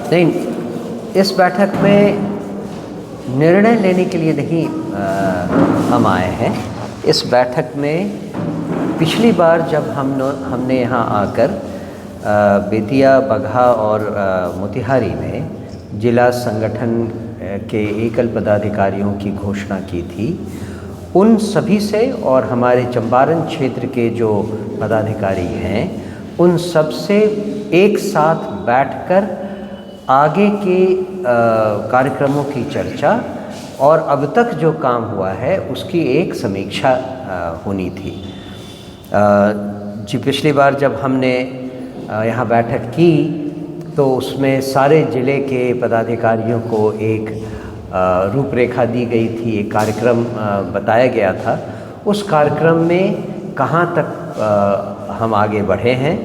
नहीं, इस बैठक में निर्णय लेने के लिए नहीं हम आए हैं। इस बैठक में पिछली बार जब हमने यहाँ आकर बेतिया, बगहा और मोतिहारी में जिला संगठन के एकल पदाधिकारियों की घोषणा की थी, उन सभी से और हमारे चंपारण क्षेत्र के जो पदाधिकारी हैं उन सब से एक साथ बैठकर आगे के कार्यक्रमों की चर्चा और अब तक जो काम हुआ है उसकी एक समीक्षा होनी थी। जी, पिछली बार जब हमने यहाँ बैठक की तो उसमें सारे ज़िले के पदाधिकारियों को एक रूपरेखा दी गई थी, एक कार्यक्रम बताया गया था। उस कार्यक्रम में कहाँ तक हम आगे बढ़े हैं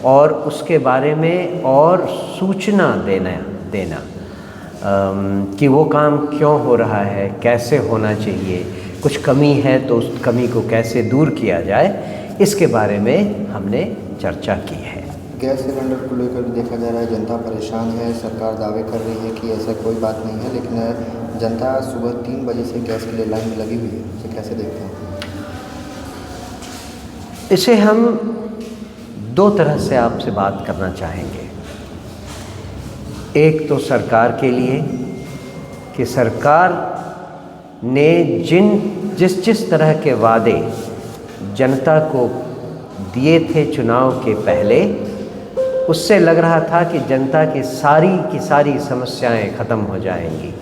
और उसके बारे में और सूचना देना कि वो काम क्यों हो रहा है, कैसे होना चाहिए, कुछ कमी है तो उस कमी को कैसे दूर किया जाए, इसके बारे में हमने चर्चा की है। गैस सिलेंडर को लेकर देखा जा रहा है जनता परेशान है। सरकार दावे कर रही है कि ऐसा कोई बात नहीं है, लेकिन जनता सुबह 3 बजे से गैस के लिए लाइन में लगी हुई है। इसे कैसे देखते हैं? इसे हम दो तरह से आपसे बात करना चाहेंगे। एक तो सरकार के लिए कि सरकार ने जिस तरह के वादे जनता को दिए थे चुनाव के पहले, उससे लग रहा था कि जनता की सारी समस्याएं ख़त्म हो जाएंगी।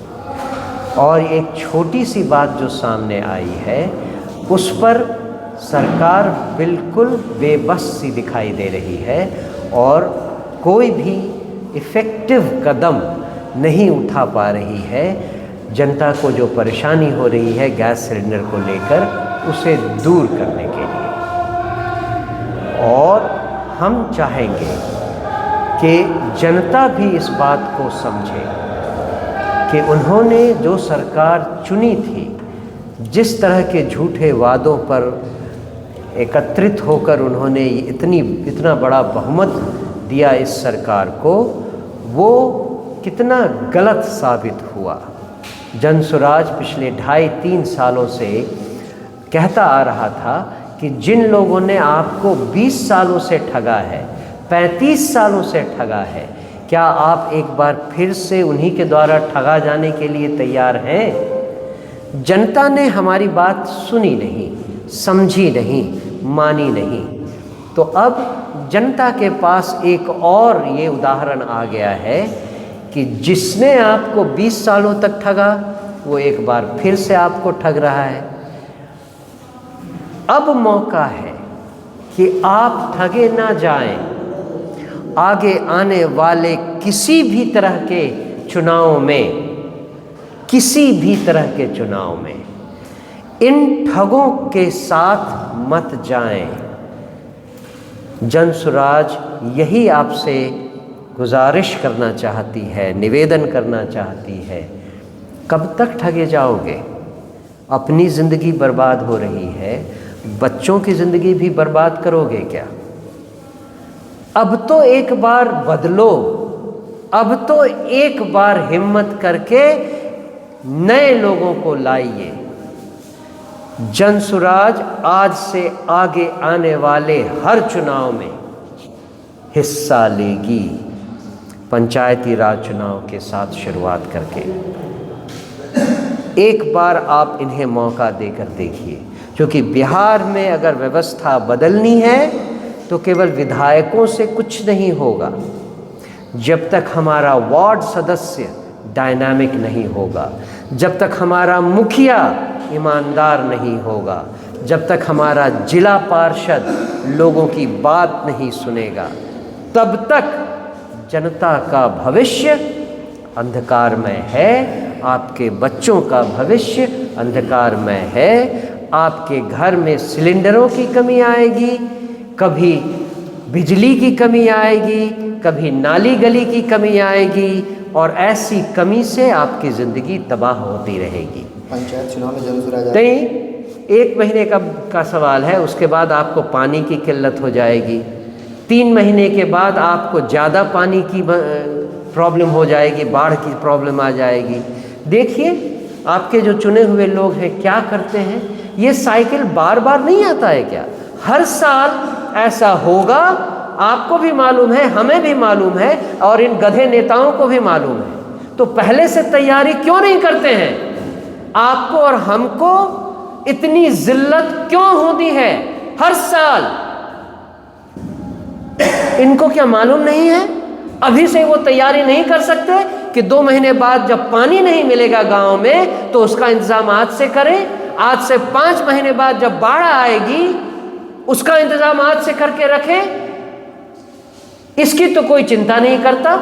और एक छोटी सी बात जो सामने आई है उस पर सरकार बिल्कुल बेबस सी दिखाई दे रही है और कोई भी इफ़ेक्टिव कदम नहीं उठा पा रही है। जनता को जो परेशानी हो रही है गैस सिलेंडर को लेकर, उसे दूर करने के लिए। और हम चाहेंगे कि जनता भी इस बात को समझे कि उन्होंने जो सरकार चुनी थी, जिस तरह के झूठे वादों पर एकत्रित होकर उन्होंने इतना बड़ा बहुमत दिया इस सरकार को, वो कितना गलत साबित हुआ। जनसुराज पिछले 2.5-3 सालों से कहता आ रहा था कि जिन लोगों ने आपको 20 सालों से ठगा है, 35 सालों से ठगा है, क्या आप एक बार फिर से उन्हीं के द्वारा ठगा जाने के लिए तैयार हैं? जनता ने हमारी बात सुनी नहीं, समझी नहीं, मानी नहीं। तो अब जनता के पास एक और ये उदाहरण आ गया है कि जिसने आपको 20 सालों तक ठगा वो एक बार फिर से आपको ठग रहा है। अब मौका है कि आप ठगे ना जाएं। आगे आने वाले किसी भी तरह के चुनाव में, किसी भी तरह के चुनाव में इन ठगों के साथ मत जाएं। जनसुराज यही आपसे गुजारिश करना चाहती है, निवेदन करना चाहती है। कब तक ठगे जाओगे? अपनी ज़िंदगी बर्बाद हो रही है, बच्चों की ज़िंदगी भी बर्बाद करोगे क्या? अब तो एक बार बदलो, अब तो एक बार हिम्मत करके नए लोगों को लाइए। जनसुराज आज से आगे आने वाले हर चुनाव में हिस्सा लेगी, पंचायती राज चुनाव के साथ शुरुआत करके। एक बार आप इन्हें मौका देकर देखिए, क्योंकि बिहार में अगर व्यवस्था बदलनी है तो केवल विधायकों से कुछ नहीं होगा। जब तक हमारा वार्ड सदस्य डायनामिक नहीं होगा, जब तक हमारा मुखिया ईमानदार नहीं होगा, जब तक हमारा जिला पार्षद लोगों की बात नहीं सुनेगा, तब तक जनता का भविष्य अंधकारमय है। आपके बच्चों का भविष्य अंधकारमय है। आपके घर में सिलेंडरों की कमी आएगी, कभी बिजली की कमी आएगी, कभी नाली गली की कमी आएगी, और ऐसी कमी से आपकी ज़िंदगी तबाह होती रहेगी। पंचायत चुनाव में जरूर नहीं, 1 महीने का सवाल है, उसके बाद आपको पानी की किल्लत हो जाएगी। 3 महीने के बाद आपको ज़्यादा पानी की प्रॉब्लम हो जाएगी, बाढ़ की प्रॉब्लम आ जाएगी। देखिए आपके जो चुने हुए लोग हैं क्या करते हैं। ये साइकिल बार बार नहीं आता है क्या? हर साल ऐसा होगा। आपको भी मालूम है, हमें भी मालूम है, और इन गधे नेताओं को भी मालूम है। तो पहले से तैयारी क्यों नहीं करते हैं? आपको और हमको इतनी जिल्लत क्यों होती है हर साल? इनको क्या मालूम नहीं है? अभी से वो तैयारी नहीं कर सकते कि 2 महीने बाद जब पानी नहीं मिलेगा गांव में तो उसका इंतजाम आज से करें। आज से 5 महीने बाद जब बाढ़ आएगी उसका इंतजाम आज से करके रखें। इसकी तो कोई चिंता नहीं करता।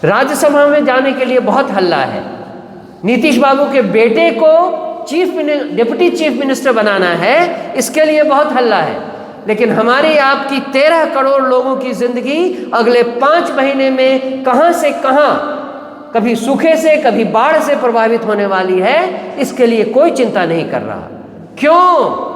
राज्यसभा में जाने के लिए बहुत हल्ला है। नीतीश बाबू के बेटे को डिप्टी चीफ मिनिस्टर बनाना है, इसके लिए बहुत हल्ला है। लेकिन हमारी आपकी 13 करोड़ लोगों की जिंदगी अगले 5 महीने में कहां से कहां, कभी सूखे से कभी बाढ़ से प्रभावित होने वाली है। इसके लिए कोई चिंता नहीं कर रहा। क्यों?